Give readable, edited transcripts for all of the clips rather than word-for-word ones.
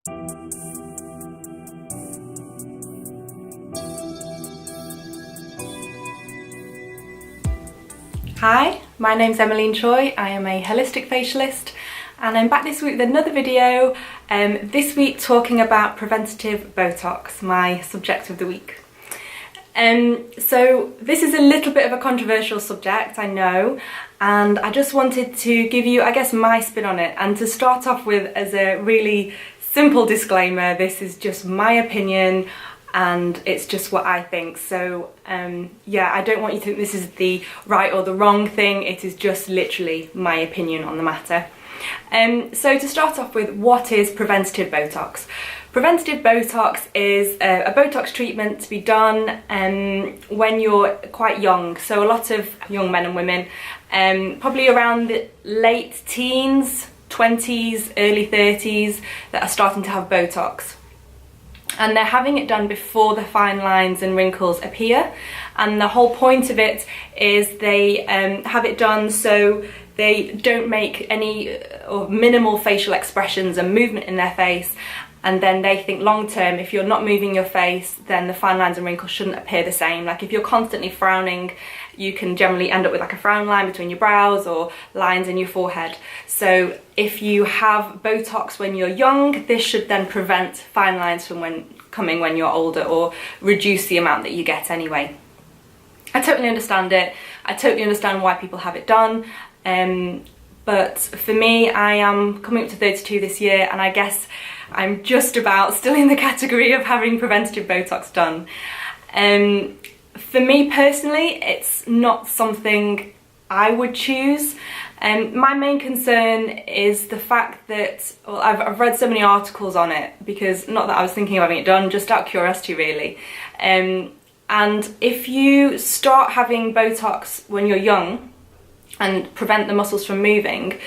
Hi, my name's Emmeline Choi. I am a holistic facialist and I'm back this week with another video, this week talking about preventative Botox, my subject of the week. So this is a little bit of a controversial subject, I know, and I just wanted to give you, I guess, my spin on it. And to start off with, as a really simple disclaimer, this is just my opinion and it's just what I think. So yeah, I don't want you to think this is the right or the wrong thing. It is just literally my opinion on the matter. So to start off with, what is preventative Botox? Preventative Botox is a Botox treatment to be done when you're quite young. So a lot of young men and women, probably around the late teens, 20s, early 30s, that are starting to have Botox. And they're having it done before the fine lines and wrinkles appear. And the whole point of it is they have it done so they don't make any or minimal facial expressions and movement in their face. And then they think long term, if you're not moving your face, then the fine lines and wrinkles shouldn't appear the same. Like if you're constantly frowning, you can generally end up with like a frown line between your brows or lines in your forehead. So if you have Botox when you're young, this should then prevent fine lines from coming when you're older, or reduce the amount that you get anyway. I totally understand it. I totally understand why people have it done. But for me, I am coming up to 32 this year, and I guess I'm just about still in the category of having preventative Botox done. For me personally, it's not something I would choose. My main concern is the fact that, well, I've read so many articles on it, because not that I was thinking of having it done, just out of curiosity really. And if you start having Botox when you're young and prevent the muscles from moving,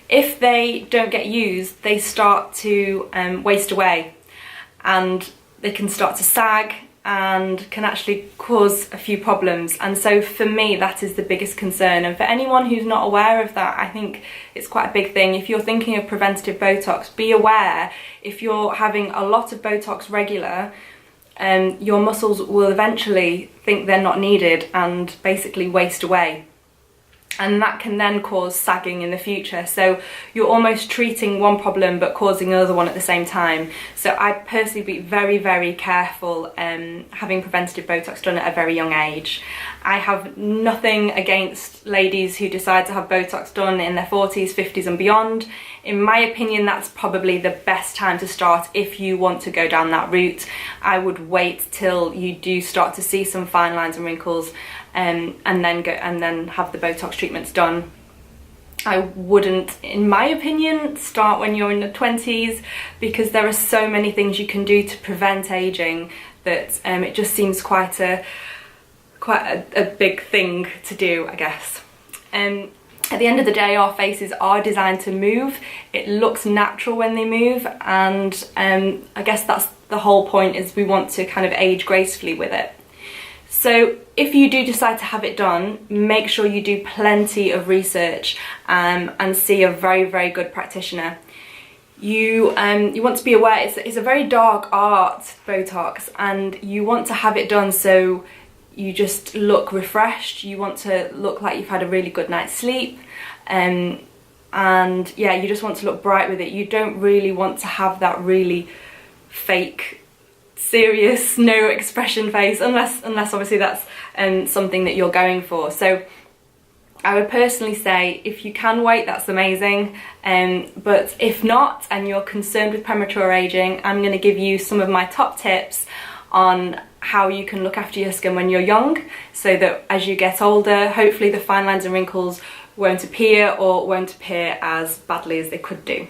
if they don't get used, they start to waste away, and they can start to sag and can actually cause a few problems. And so for me, that is the biggest concern. And for anyone who's not aware of that, I think it's quite a big thing. If you're thinking of preventative Botox, be aware if you're having a lot of Botox regular, your muscles will eventually think they're not needed and basically waste away. And that can then cause sagging in the future. So you're almost treating one problem but causing another one at the same time. So I'd personally be very, very careful having preventative Botox done at a very young age. I have nothing against ladies who decide to have Botox done in their 40s, 50s and beyond. In my opinion, that's probably the best time to start if you want to go down that route. I would wait till you do start to see some fine lines and wrinkles, and then have the Botox treatments done. I wouldn't, in my opinion, start when you're in the 20s, because there are so many things you can do to prevent aging that it just seems quite a big thing to do, I guess. At the end of the day, our faces are designed to move. It looks natural when they move, and I guess that's the whole point, is we want to kind of age gracefully with it. So if you do decide to have it done, make sure you do plenty of research and see a very, very good practitioner. You want to be aware it's a very dark art, Botox, and you want to have it done so you just look refreshed. You want to look like you've had a really good night's sleep, and yeah, you just want to look bright with it. You don't really want to have that really fake, serious, no expression face, unless obviously that's something that you're going for. So I would personally say, if you can wait, that's amazing, but if not, and you're concerned with premature aging, I'm going to give you some of my top tips on how you can look after your skin when you're young, so that as you get older, hopefully the fine lines and wrinkles won't appear, or won't appear as badly as they could do.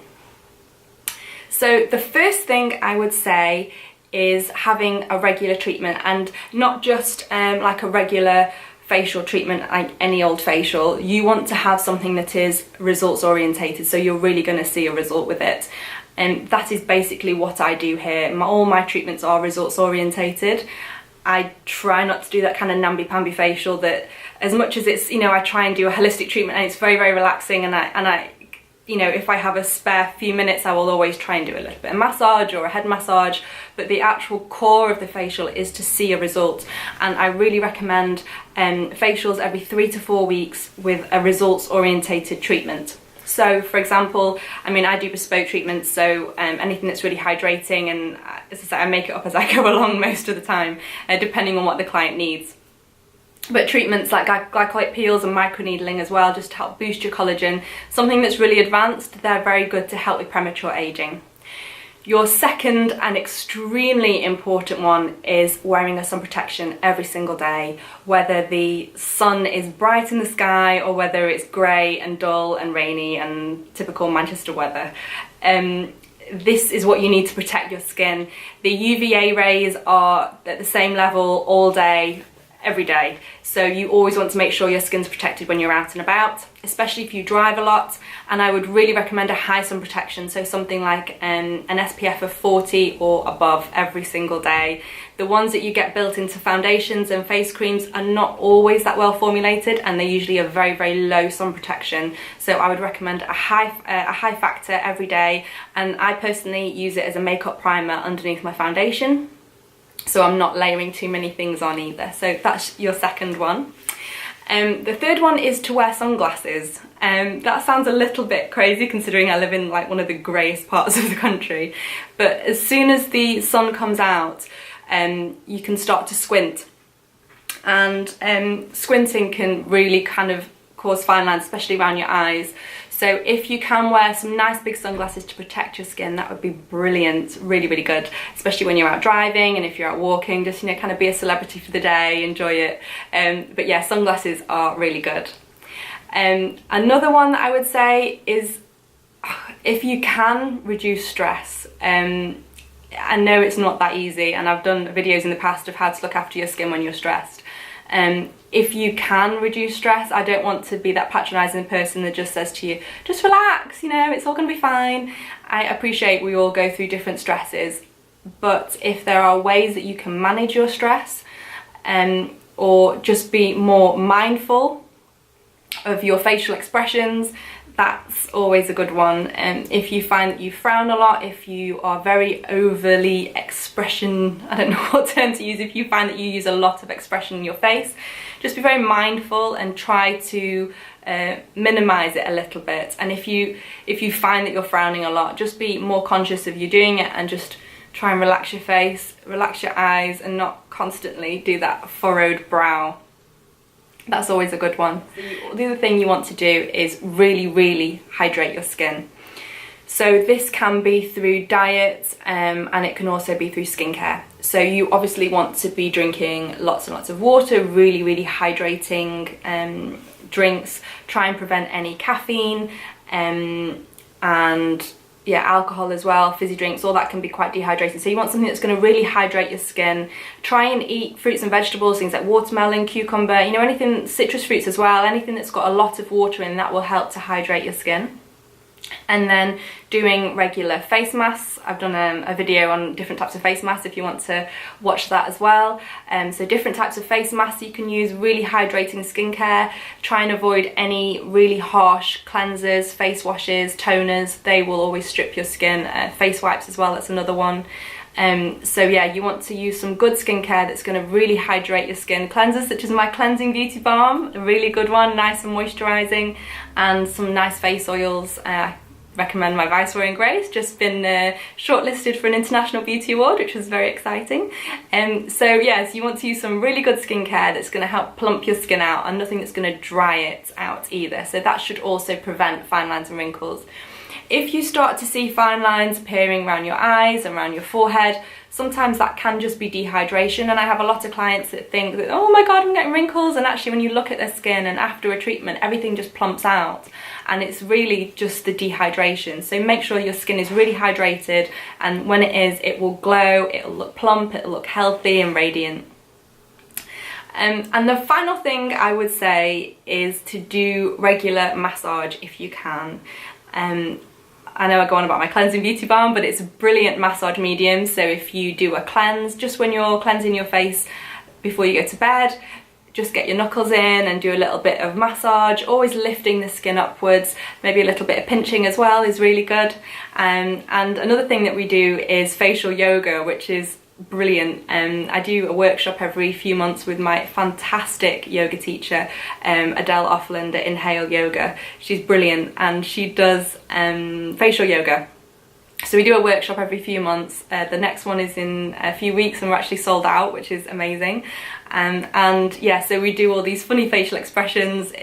So the first thing I would say is having a regular treatment, and not just like a regular facial treatment like any old facial. You want to have something that is results orientated, so you're really going to see a result with it. And that is basically what I do here. All my treatments are results orientated. I try not to do that kind of namby-pamby facial that, as much as it's, you know, I try and do a holistic treatment and it's very, very relaxing, and I you know, if I have a spare few minutes, I will always try and do a little bit of massage or a head massage, but the actual core of the facial is to see a result. And I really recommend facials every 3 to 4 weeks with a results orientated treatment. So for example, I mean, I do bespoke treatments, so anything that's really hydrating, and as I say, I make it up as I go along most of the time, depending on what the client needs. But treatments like glycolate peels and microneedling as well, just to help boost your collagen. Something that's really advanced, they're very good to help with premature aging. Your second and extremely important one is wearing a sun protection every single day, whether the sun is bright in the sky or whether it's grey and dull and rainy and typical Manchester weather. This is what you need to protect your skin. The UVA rays are at the same level all day, every day, so you always want to make sure your skin's protected when you're out and about, especially if you drive a lot. And I would really recommend a high sun protection, so something like an SPF of 40 or above every single day. The ones that you get built into foundations and face creams are not always that well formulated, and they're usually a very, very low sun protection. So I would recommend a high factor every day, and I personally use it as a makeup primer underneath my foundation, so I'm not layering too many things on either. So that's your second one. The third one is to wear sunglasses. That sounds a little bit crazy considering I live in like one of the greyest parts of the country, but as soon as the sun comes out, you can start to squint, and squinting can really kind of cause fine lines, especially around your eyes. So if you can wear some nice big sunglasses to protect your skin, that would be brilliant, really, really good, especially when you're out driving and if you're out walking, just, you know, kind of be a celebrity for the day, enjoy it. But yeah, sunglasses are really good. Another one that I would say is, if you can, reduce stress. I know it's not that easy, and I've done videos in the past of how to look after your skin when you're stressed. If you can reduce stress, I don't want to be that patronising person that just says to you, just relax, you know, it's all going to be fine. I appreciate we all go through different stresses, but if there are ways that you can manage your stress, or just be more mindful of your facial expressions, that's always a good one. If you find that you frown a lot, if you are very overly expression, I don't know what term to use, if you find that you use a lot of expression in your face, just be very mindful and try to minimize it a little bit. And if you find that you're frowning a lot, just be more conscious of you doing it, and just try and relax your face, relax your eyes, and not constantly do that furrowed brow. That's always a good one. The other thing you want to do is really, really hydrate your skin. So this can be through diet, and it can also be through skincare. So you obviously want to be drinking lots and lots of water, really, really hydrating drinks. Try and prevent any caffeine, and yeah, alcohol as well, fizzy drinks, all that can be quite dehydrating. So you want something that's going to really hydrate your skin. Try and eat fruits and vegetables, things like watermelon, cucumber, you know, anything, citrus fruits as well, anything that's got a lot of water in, that will help to hydrate your skin. And then doing regular face masks. I've done a video on different types of face masks if you want to watch that as well. So different types of face masks you can use, really hydrating skincare. Try and avoid any really harsh cleansers, face washes, toners. They will always strip your skin. Face wipes as well, that's another one. So yeah, you want to use some good skincare that's going to really hydrate your skin. Cleansers such as my Cleansing Beauty Balm, a really good one, nice and moisturising, and some nice face oils. Recommend my Viceroy and Grace, just been shortlisted for an International Beauty Award, which was very exciting. So yes, you want to use some really good skincare that's going to help plump your skin out, and nothing that's going to dry it out either. So that should also prevent fine lines and wrinkles. If you start to see fine lines appearing around your eyes and around your forehead, sometimes that can just be dehydration, and I have a lot of clients that think that, oh my god, I'm getting wrinkles, and actually when you look at their skin and after a treatment, everything just plumps out, and it's really just the dehydration. So make sure your skin is really hydrated, and when it is, it will glow, it'll look plump, it'll look healthy and radiant. And the final thing I would say is to do regular massage if you can. I know I go on about my Cleansing Beauty Balm, but it's a brilliant massage medium. So if you do a cleanse, just when you're cleansing your face before you go to bed, just get your knuckles in and do a little bit of massage, always lifting the skin upwards. Maybe a little bit of pinching as well is really good. And another thing that we do is facial yoga, which is brilliant. I do a workshop every few months with my fantastic yoga teacher, Adele Offland at Inhale Yoga. She's brilliant, and she does facial yoga. So we do a workshop every few months. The next one is in a few weeks and we're actually sold out, which is amazing. And yeah, so we do all these funny facial expressions.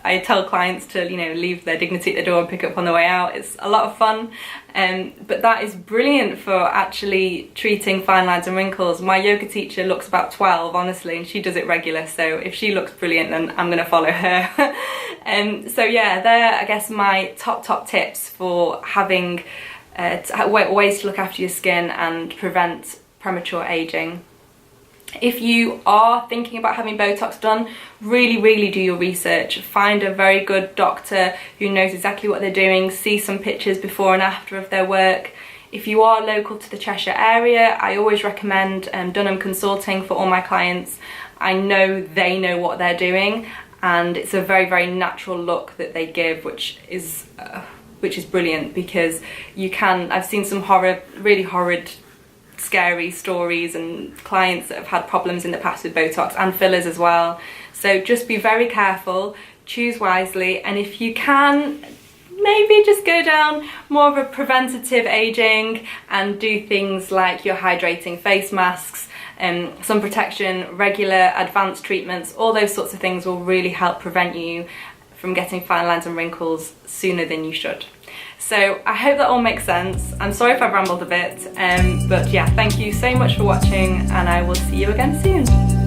I tell clients to, you know, leave their dignity at the door and pick up on the way out. It's a lot of fun. But that is brilliant for actually treating fine lines and wrinkles. My yoga teacher looks about 12, honestly, and she does it regular. So if she looks brilliant, then I'm gonna follow her. So yeah, they're, I guess, my top tips for having ways to look after your skin and prevent premature aging. If you are thinking about having Botox done, really do your research. Find a very good doctor who knows exactly what they're doing. See some pictures before and after of their work. If you are local to the Cheshire area, I always recommend Dunham Consulting for all my clients. I know they know what they're doing, and it's a very natural look that they give, which is brilliant, because I've seen some really horrid, scary stories and clients that have had problems in the past with Botox and fillers as well. So just be very careful, choose wisely, and if you can, maybe just go down more of a preventative aging and do things like your hydrating face masks, sun protection, regular advanced treatments. All those sorts of things will really help prevent you from getting fine lines and wrinkles sooner than you should. So I hope that all makes sense. I'm sorry if I've rambled a bit, but yeah, thank you so much for watching, and I will see you again soon.